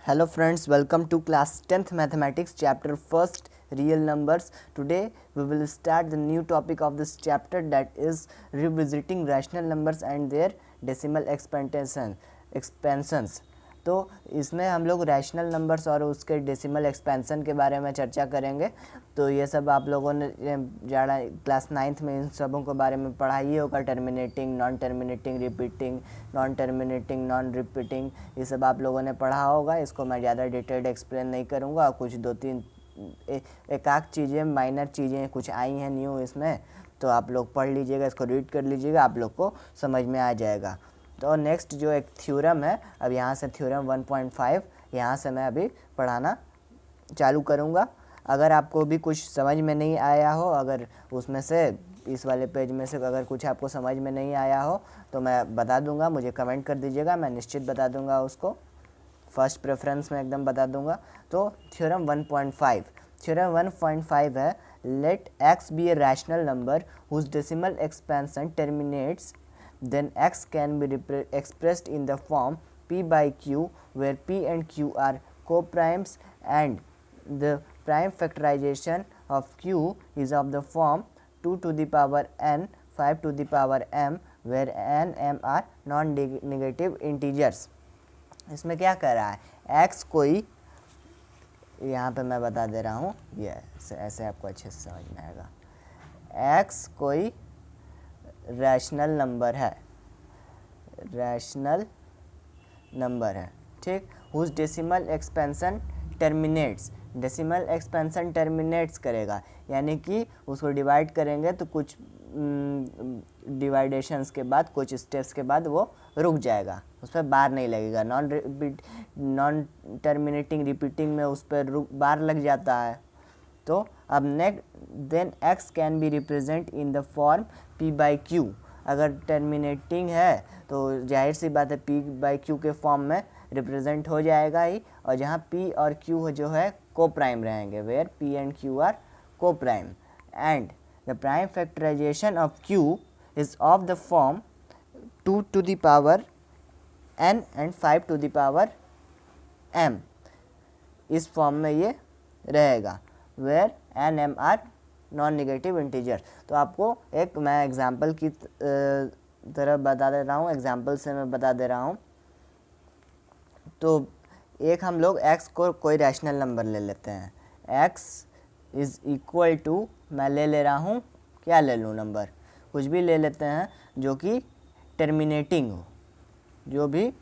Hello friends, welcome to class 10th mathematics chapter 1st real numbers. Today we will start the new topic of this chapter, that is revisiting rational numbers and their decimal expansions. तो इसमें हम लोग rational numbers और उसके decimal expansion के बारे में चर्चा करेंगे। तो ये सब आप लोगों ने ज़्यादा क्लास 9th में इन सबों के बारे में पढ़ा ही होगा। Terminating, non terminating, repeating, non terminating, non repeating, ये सब आप लोगों ने पढ़ा होगा। इसको मैं ज़्यादा डिटेल्ड एक्सप्लेन नहीं करूँगा। कुछ दो तीन एक आध चीज़ें, माइनर चीज़ें कुछ आई हैं न्यू इसमें, तो आप लोग पढ़ लीजिएगा, इसको रीड कर लीजिएगा, आप लोग को समझ में आ जाएगा। तो नेक्स्ट जो एक थ्योरम है, अब यहाँ से थ्योरम 1.5 यहाँ से मैं अभी पढ़ाना चालू करूँगा। अगर आपको भी कुछ समझ में नहीं आया हो, अगर उसमें से इस वाले पेज में से अगर कुछ आपको समझ में नहीं आया हो तो मैं बता दूंगा, मुझे कमेंट कर दीजिएगा, मैं निश्चित बता दूंगा उसको, फर्स्ट प्रेफरेंस में एकदम बता दूंगा। तो थ्योरम 1.5 है, let x be a rational number whose decimal expansion terminates, then x can be expressed in the form p by q, where p and q are co-primes and the prime factorization of q is of the form 2 to the power n 5 to the power m, where n m are non-negative integers। इसमें क्या कर रहा है, x कोई, यहाँ पे मैं बता दे रहा हूँ, ये ऐसे आपको अच्छे से समझ में आएगा। x कोई रैशनल नंबर है, रैशनल नंबर है, ठीक, whose decimal expansion terminates, decimal expansion terminates करेगा, यानी कि उसको डिवाइड करेंगे तो कुछ डिवाइडेशंस के बाद, कुछ स्टेप्स के बाद वो रुक जाएगा, उस पर बार नहीं लगेगा। नॉन टर्मिनेटिंग रिपीटिंग में उस पर बार लग जाता है। तो अब next, then x can be represent in the form p by Q. अगर टर्मिनेटिंग है तो जाहिर सी बात है p बाई क्यू के फॉर्म में रिप्रेजेंट हो जाएगा ही, और जहाँ p और q जो है को प्राइम रहेंगे, where p and q are को प्राइम, and the prime factorization of q is of the form 2 to the power n and 5 to the power m। इस फॉर्म में ये रहेगा, where N M are non negative integer. तो आपको एक मैं एग्जाम्पल की तरह बता दे रहा हूँ, एग्जाम्पल से मैं बता दे रहा हूँ। तो एक हम लोग x को कोई रैशनल नंबर ले लेते हैं, x इज़ इक्वल टू, मैं ले रहा हूँ, क्या ले लूँ नंबर, कुछ भी ले लेते हैं जो कि टर्मिनेटिंग हो, जो भी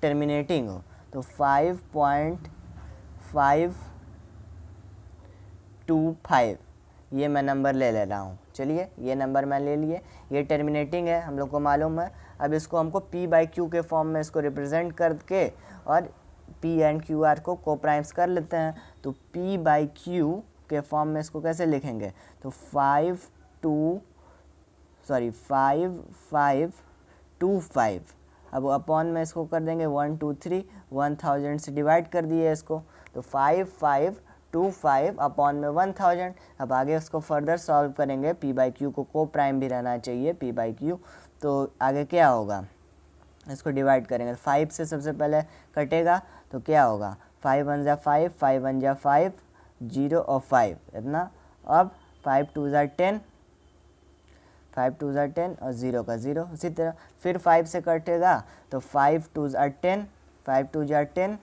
टर्मिनेटिंग हो। तो 5.525 ये मैं नंबर ले रहा हूँ। चलिए ये नंबर मैं ले लिए, ये टर्मिनेटिंग है, हम लोग को मालूम है। अब इसको हमको p बाई क्यू के फॉर्म में इसको रिप्रेजेंट करके और p एंड क्यू आर को कोप्राइम्स कर लेते हैं। तो p बाई क्यू के फॉर्म में इसको कैसे लिखेंगे, तो 5525। अब अपॉन में इसको कर देंगे 1 2 3, 1000 से डिवाइड कर दिए इसको, तो 5525 अपॉन में 1000। अब आगे उसको फर्दर सॉल्व करेंगे, p बाई क्यू को प्राइम भी रहना चाहिए, p बाई क्यू। तो आगे क्या होगा, इसको डिवाइड करेंगे, 5 से सबसे पहले कटेगा तो क्या होगा, 5 1 जा 5, 5 1 जा 5, 0 और 5 इतना। अब 5 2 जा 10, 5 2 जा 10 और 0 का 0। उसी तरह फिर 5 से कटेगा तो 5 2 जा 10, 5 2 जा 10,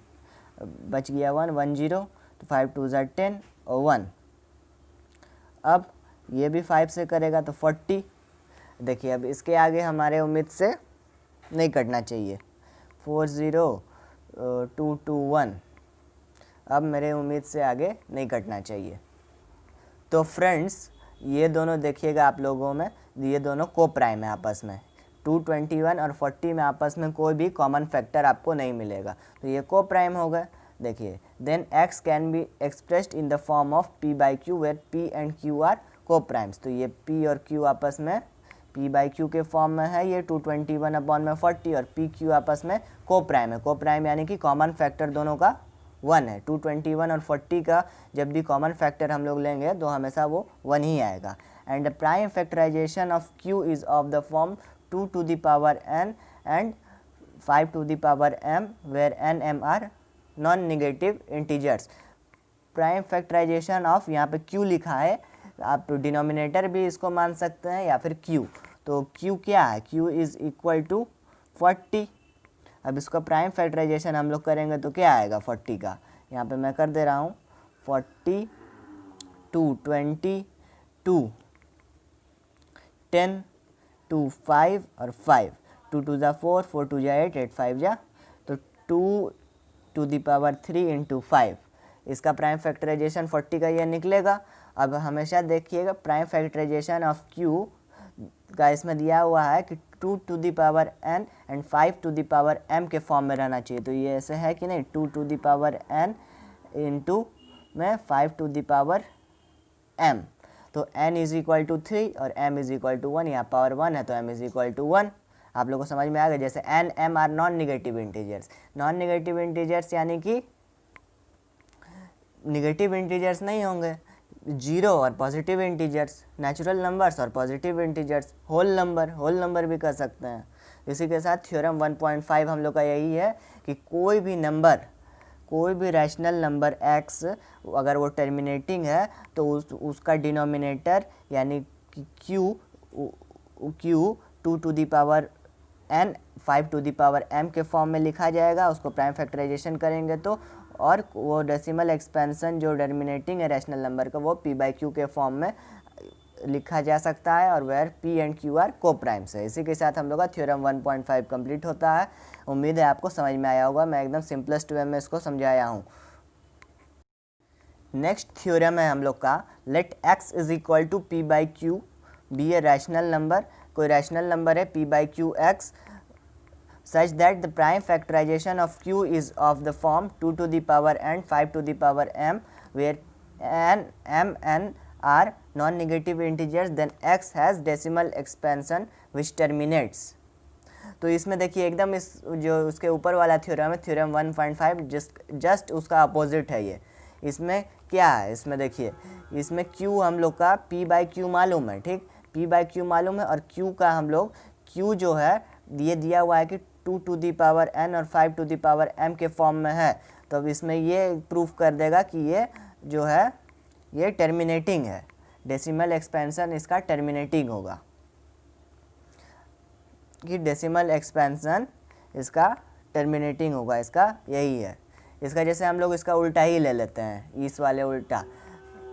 बच गया 1 1 0, तो 5 2 जा 10 और 1। अब ये भी 5 से करेगा तो 40। देखिए अब इसके आगे हमारे उम्मीद से नहीं कटना चाहिए, 4 0 2 2 1, अब मेरे उम्मीद से आगे नहीं कटना चाहिए। तो फ्रेंड्स ये दोनों देखिएगा आप लोगों में, ये दोनों को प्राइम है आपस में, 221 और 40 में आपस में कोई भी कॉमन फैक्टर आपको नहीं मिलेगा, तो ये को प्राइम हो गए। देखिए, then x can be expressed in the form of p by Q, where p and q are coprimes. तो ये p और q आपस में p बाई क्यू के फॉर्म में है, ये 221 अपॉन में 40, और p q आपस में को प्राइम है। को प्राइम यानी कि कॉमन फैक्टर दोनों का 1 है। 221 और 40 का जब भी कॉमन फैक्टर हम लोग लेंगे तो हमेशा वो 1 ही आएगा। And the prime factorization of q is of the form 2 to the power n and 5 to the power m, where n m are non negative integers. Prime factorization of, यहाँ पे q लिखा है, आप डिनोमिनेटर भी इसको मान सकते हैं या फिर q। तो q क्या है, q इज़ इक्वल टू 40। अब इसका प्राइम फैक्टराइजेशन हम लोग करेंगे तो क्या आएगा 40 का, यहाँ पे मैं कर दे रहा हूँ 40 2 20 2 10 2 5 और 5, 2 2 जा 4, 4 2 जा 8, 8 5 जा, तो 2 टू दी पावर 3 इंटू 5, इसका प्राइम फैक्टराइजेशन 40 का ये निकलेगा। अब हमेशा देखिएगा प्राइम फैक्टराइजेशन ऑफ q का इसमें दिया हुआ है कि 2 to the power n and 5 to the power m के फॉर्म में रहना चाहिए। तो ये ऐसे है कि नहीं, 2 to the power n into में 5 टू दी पावर m, तो n इज इक्वल टू 3 और m इज इक्वल टू 1, यहाँ पावर 1 है तो m इज इक्वल टू 1। आप लोगों को समझ में आ गया। जैसे n m are non negative integers, non negative integers यानी कि निगेटिव इंटीजर्स नहीं होंगे, जीरो और पॉजिटिव इंटीजर्स, नेचुरल नंबर्स और पॉजिटिव इंटीजर्स, होल नंबर भी कर सकते हैं। इसी के साथ थ्योरम 1.5 हम लोग का यही है कि कोई भी नंबर, कोई भी रैशनल नंबर x अगर वो टर्मिनेटिंग है तो उसका डिनोमिनेटर यानी कि q 2 to the power n 5 to the power m के फॉर्म में लिखा जाएगा। उसको प्राइम फैक्टराइजेशन करेंगे तो, और वो डेसिमल एक्सपेंशन जो टर्मिनेटिंग है रैशनल नंबर का वो p/q के फॉर्म में लिखा जा सकता है, और where p and q are coprimes है। इसी के साथ हम लोग का थ्योरम 1.5 कंप्लीट होता है। उम्मीद है आपको समझ में आया होगा, मैं एकदम सिंपलेस्ट वे में इसको समझाया हूँ। नेक्स्ट थ्योरम है हम लोग का, let x is equal to p/q be a rational number. कोई रैशनल नंबर है p/q x such that the prime factorization of q is of the form 2 to the power n 5 to the power m, where n m n are non-negative integers, then x has decimal expansion which terminates। तो इसमें देखिए एकदम इस जो उसके ऊपर वाला theorem है थ्योरम 1.5 जस्ट उसका अपोजिट है ये। इसमें क्या है, इसमें देखिए इसमें q हम लोग का p/q मालूम है, ठीक, p/q मालूम है, और q का हम लोग q जो है ये दिया हुआ है कि 2 टू दी पावर n और 5 टू दी पावर m के फॉर्म में है। तो अब इसमें ये प्रूफ कर देगा कि ये जो है ये टर्मिनेटिंग है, डेसिमल एक्सपेंशन इसका टर्मिनेटिंग होगा, कि डेसिमल एक्सपेंशन इसका टर्मिनेटिंग होगा, इसका यही है। इसका जैसे हम लोग इसका उल्टा ही ले लेते हैं, इस वाले उल्टा,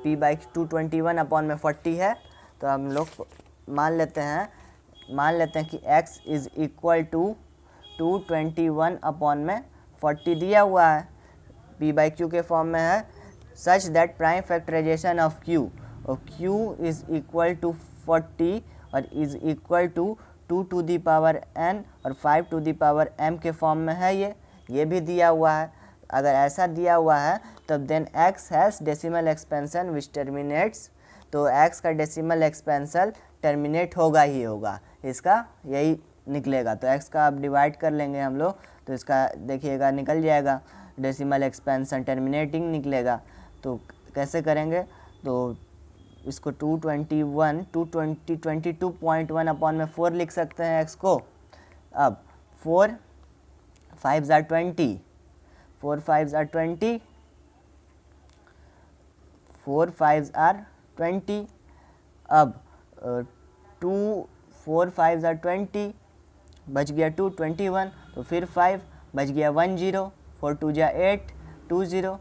p/221 अपॉन में 40 है, तो हम लोग मान लेते हैं कि x is equal to 221 upon में 40 दिया हुआ है, p/q के फॉर्म में है, such that prime factorization of q, और q इज इक्वल टू 40 और is equal to 2 to the power n और 5 टू दी पावर m के फॉर्म में है। ये भी दिया हुआ है। अगर ऐसा दिया हुआ है तब then x has decimal expansion which terminates, तो x का डेसिमल एक्सपेंशन टर्मिनेट होगा ही होगा, इसका यही निकलेगा। तो x का अब डिवाइड कर लेंगे हम लोग, तो इसका देखिएगा निकल जाएगा, डेसिमल एक्सपेंशन टर्मिनेटिंग निकलेगा। तो कैसे करेंगे, तो इसको 22.1 अपॉन में 4 लिख सकते हैं x को। अब 4 5s are 20, 4 5s are 20, 4 5s are 20। अब 2 4 5s are 20, बच गया 2 21, तो फिर 5 बच गया 1 0, 4 2 जा 8 2 0,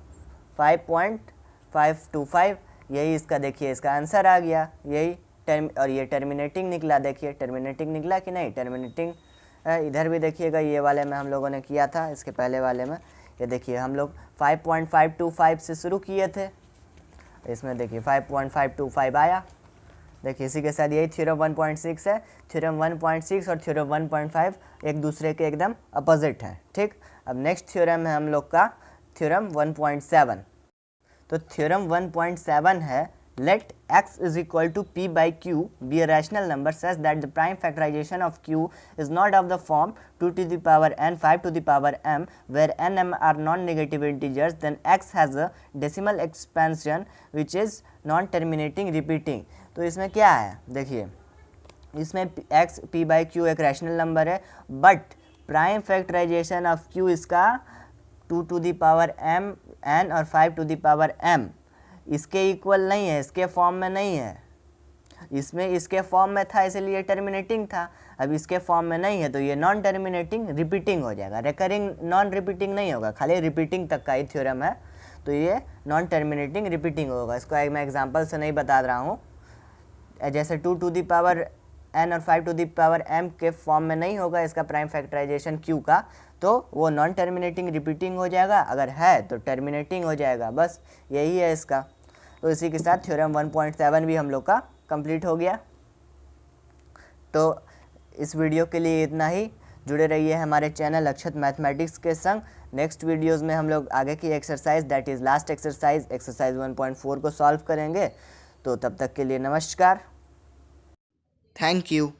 5.525, यही इसका देखिए इसका आंसर आ गया, यही टर्म, और ये टर्मिनेटिंग निकला। देखिए टर्मिनेटिंग निकला कि नहीं, टर्मिनेटिंग इधर भी देखिएगा, ये वाले में हम लोगों ने किया था, इसके पहले वाले में ये देखिए हम लोग 5.525 से शुरू किए थे, इसमें देखिए 5.525 आया। देखिए इसी के साथ यही थ्योरम 1.6 है। थ्योरम 1.6 और थ्योरम 1.5 एक दूसरे के एकदम अपोजिट हैं, ठीक। अब नेक्स्ट थ्योरम है हम लोग का थ्योरम 1.7। तो थ्योरम 1.7 है, let x is equal to p/q be a rational number such that the prime factorization of q is not of the form 2 to the power n 5 to the power m, where n m are non-negative integers, then x has a decimal expansion which is non-terminating repeating। तो इसमें क्या है, देखिए इसमें x p/q एक rational number है, but prime factorization of q इसका 2 to the power m n और 5 टू दी पावर m इसके इक्वल नहीं है, इसके फॉर्म में नहीं है। इसमें इसके फॉर्म में था इसलिए टर्मिनेटिंग था, अब इसके फॉर्म में नहीं है तो ये नॉन टर्मिनेटिंग रिपीटिंग हो जाएगा। रिकरिंग नॉन रिपीटिंग नहीं होगा, खाली रिपीटिंग तक का ही थ्योरम है, तो ये नॉन टर्मिनेटिंग रिपीटिंग होगा। इसको मैं एग्जांपल से नहीं बता रहा हूँ। जैसे 2 टू दी पावर n और 5 टू दी पावर m के फॉर्म में नहीं होगा इसका प्राइम फैक्टराइजेशन q का, तो वो नॉन टर्मिनेटिंग रिपीटिंग हो जाएगा, अगर है तो टर्मिनेटिंग हो जाएगा। बस यही है इसका। तो इसी के साथ थ्योरम 1.7 भी हम लोग का कंप्लीट हो गया। तो इस वीडियो के लिए इतना ही। जुड़े रहिए हमारे चैनल अक्षत मैथमेटिक्स के संग। नेक्स्ट वीडियोस में हम लोग आगे की exercise that is last exercise 1.4 को सॉल्व करेंगे। तो तब तक के लिए नमस्कार, थैंक यू।